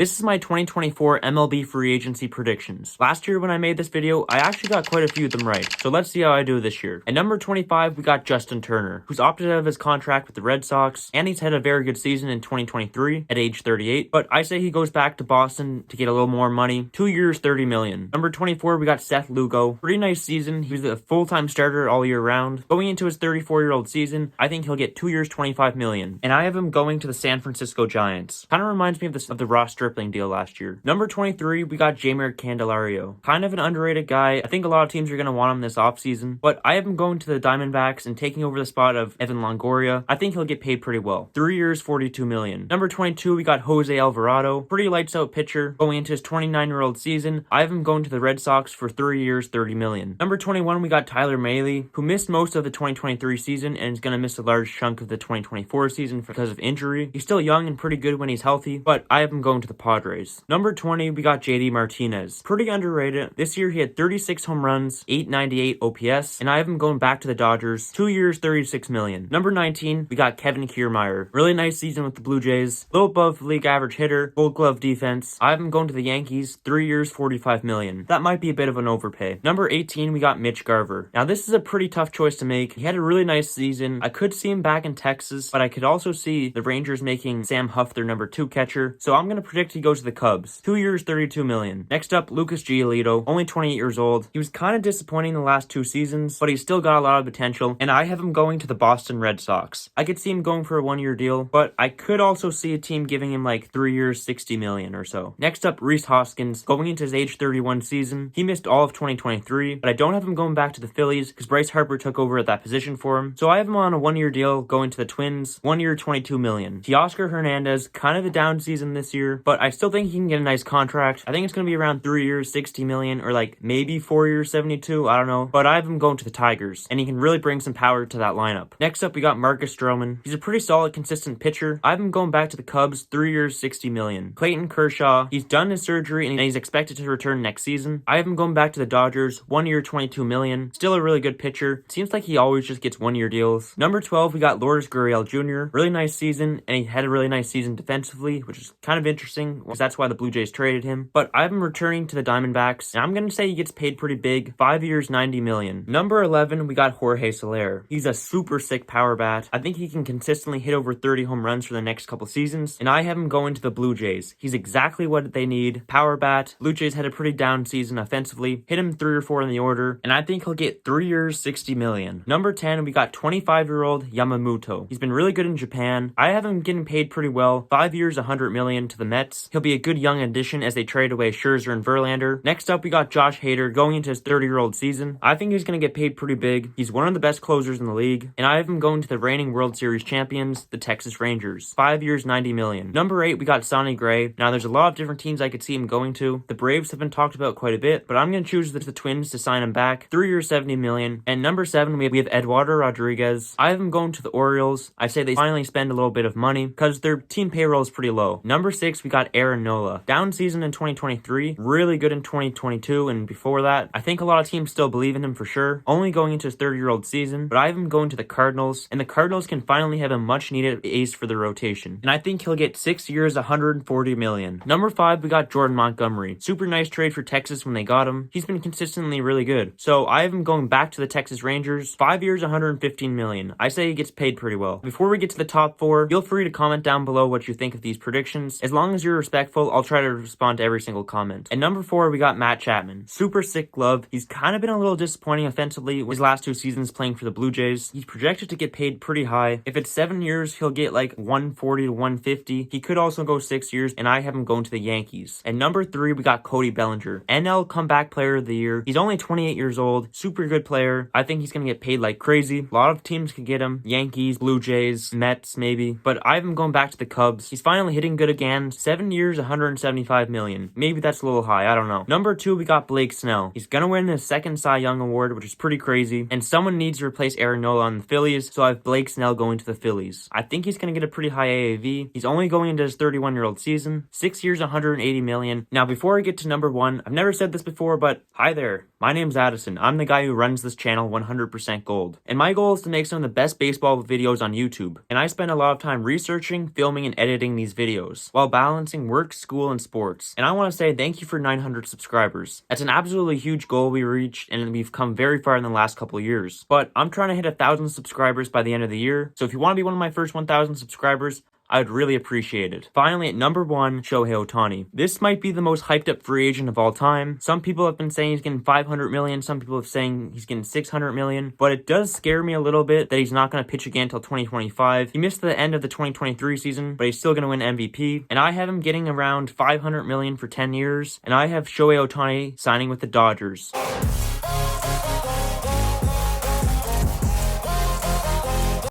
This is my 2024 MLB free agency predictions. Last year when I made this video, I actually got quite a few of them right, so let's see how I do this year. At number 25, we got Justin Turner, who's opted out of his contract with the Red Sox, and he's had a very good season in 2023 at age 38, but I say he goes back to Boston to get a little more money. 2 years, $30 million. Number 24, we got Seth Lugo. Pretty nice season. He was a full-time starter all year round. Going into his 34-year-old season, I think he'll get 2 years, $25 million, and I have him going to the San Francisco Giants. Kind of reminds me of the Ross Stripling deal last year. Number 23, we got Jeimer Candelario. Kind of an underrated guy. I think a lot of teams are going to want him this offseason, but I have him going to the Diamondbacks and taking over the spot of Evan Longoria. I think he'll get paid pretty well. 3 years, $42 million. Number 22, we got Jose Alvarado. Pretty lights out pitcher. Going into his 29-year-old season, I have him going to the Red Sox for 3 years, $30 million. Number 21, we got Tyler Mahle, who missed most of the 2023 season and is going to miss a large chunk of the 2024 season because of injury. He's still young and pretty good when he's healthy, but I have him going to the Padres. Number 20, we got JD Martinez. Pretty underrated. This year he had 36 home runs, 898 OPS, and I have him going back to the Dodgers. 2 years, $36 million. Number 19, we got Kevin Kiermaier. Really nice season with the Blue Jays. Little above league average hitter, Gold Glove defense. I have him going to the Yankees. 3 years, $45 million. That might be a bit of an overpay. Number 18, we got Mitch Garver. Now this is a pretty tough choice to make. He had a really nice season. I could see him back in Texas, but I could also see the Rangers making Sam Huff their number 2 catcher. So I'm going to predict he goes to the Cubs. 2 years, $32 million. Next up, Lucas Giolito, only 28 years old. He was kind of disappointing the last 2 seasons, but he's still got a lot of potential, and I have him going to the Boston Red Sox. I could see him going for a 1-year deal, but I could also see a team giving him like 3 years, $60 million or so. Next up, Rhys Hoskins, going into his age 31 season. He missed all of 2023, but I don't have him going back to the Phillies because Bryce Harper took over at that position for him. So I have him on a 1-year deal going to the Twins. 1 year, $22 million. Teoscar Hernandez, kind of a down season this year, but I still think he can get a nice contract. I think it's going to be around 3 years, $60 million, or like maybe 4 years, 72. I don't know. But I have him going to the Tigers, and he can really bring some power to that lineup. Next up, we got Marcus Stroman. He's a pretty solid, consistent pitcher. I have him going back to the Cubs, 3 years, $60 million. Clayton Kershaw, he's done his surgery, and he's expected to return next season. I have him going back to the Dodgers, 1 year, $22 million. Still a really good pitcher. Seems like he always just gets 1-year deals. Number 12, we got Lourdes Gurriel Jr. Really nice season, and he had a really nice season defensively, which is kind of interesting, because that's why the Blue Jays traded him. But I have him returning to the Diamondbacks, and I'm going to say he gets paid pretty big. 5 years, $90 million. Number 11, we got Jorge Soler. He's a super sick power bat. I think he can consistently hit over 30 home runs for the next couple seasons, and I have him going to the Blue Jays. He's exactly what they need. Power bat. Blue Jays had a pretty down season offensively. Hit him 3 or 4 in the order, and I think he'll get 3 years, $60 million. Number 10, we got 25-year-old Yamamoto. He's been really good in Japan. I have him getting paid pretty well. 5 years, $100 million to the Mets. He'll be a good young addition as they trade away Scherzer and Verlander. Next up, we got Josh Hader going into his 30-year-old season. I think he's going to get paid pretty big. He's one of the best closers in the league, and I have him going to the reigning World Series champions, the Texas Rangers. 5 years, $90 million. Number 8, we got Sonny Gray. Now, there's a lot of different teams I could see him going to. The Braves have been talked about quite a bit, but I'm going to choose the Twins to sign him back. 3 years, $70 million. And number 7, we have Eduardo Rodriguez. I have him going to the Orioles. I say they finally spend a little bit of money because their team payroll is pretty low. Number 6, we got Aaron Nola. Down season in 2023, really good in 2022, and before that, I think a lot of teams still believe in him for sure. Only going into his 30-year-old season, but I have him going to the Cardinals, and the Cardinals can finally have a much-needed ace for the rotation. And I think he'll get 6 years, $140 million. Number 5, we got Jordan Montgomery. Super nice trade for Texas when they got him. He's been consistently really good. So I have him going back to the Texas Rangers. 5 years, $115 million. I say he gets paid pretty well. Before we get to the top 4, feel free to comment down below what you think of these predictions. As long as you're respectful, I'll try to respond to every single comment. And number 4, we got Matt Chapman. Super sick glove. He's kind of been a little disappointing offensively with his last 2 seasons playing for the Blue Jays. He's projected to get paid pretty high. If it's 7 years, he'll get like 140 to 150. He could also go 6 years, and I have him going to the Yankees. And number 3, we got Cody Bellinger. NL Comeback Player of the Year. He's only 28 years old. Super good player. I think he's going to get paid like crazy. A lot of teams could get him. Yankees, Blue Jays, Mets maybe. But I have him going back to the Cubs. He's finally hitting good again. 7 years, $175 million. Maybe that's a little high. I don't know. Number 2, we got Blake Snell. He's gonna win his 2nd Cy Young Award, which is pretty crazy. And someone needs to replace Aaron Nola on the Phillies, so I have Blake Snell going to the Phillies. I think he's gonna get a pretty high AAV. He's only going into his 31-year-old season. 6 years, $180 million. Now, before I get to number 1, I've never said this before, but hi there. My name's Addison. I'm the guy who runs this channel 100% Gold. And my goal is to make some of the best baseball videos on YouTube. And I spend a lot of time researching, filming, and editing these videos, while balancing balancing work, school, and sports. And I want to say thank you for 900 subscribers. That's an absolutely huge goal we reached, and we've come very far in the last couple of years. But I'm trying to hit 1,000 subscribers by the end of the year, so if you want to be one of my first 1,000 subscribers, I would really appreciate it. Finally, at number 1, Shohei Ohtani. This might be the most hyped up free agent of all time. Some people have been saying he's getting 500 million, some people have saying he's getting 600 million, but it does scare me a little bit that he's not going to pitch again until 2025. He missed the end of the 2023 season, but he's still going to win MVP, and I have him getting around 500 million for 10 years, and I have Shohei Ohtani signing with the Dodgers.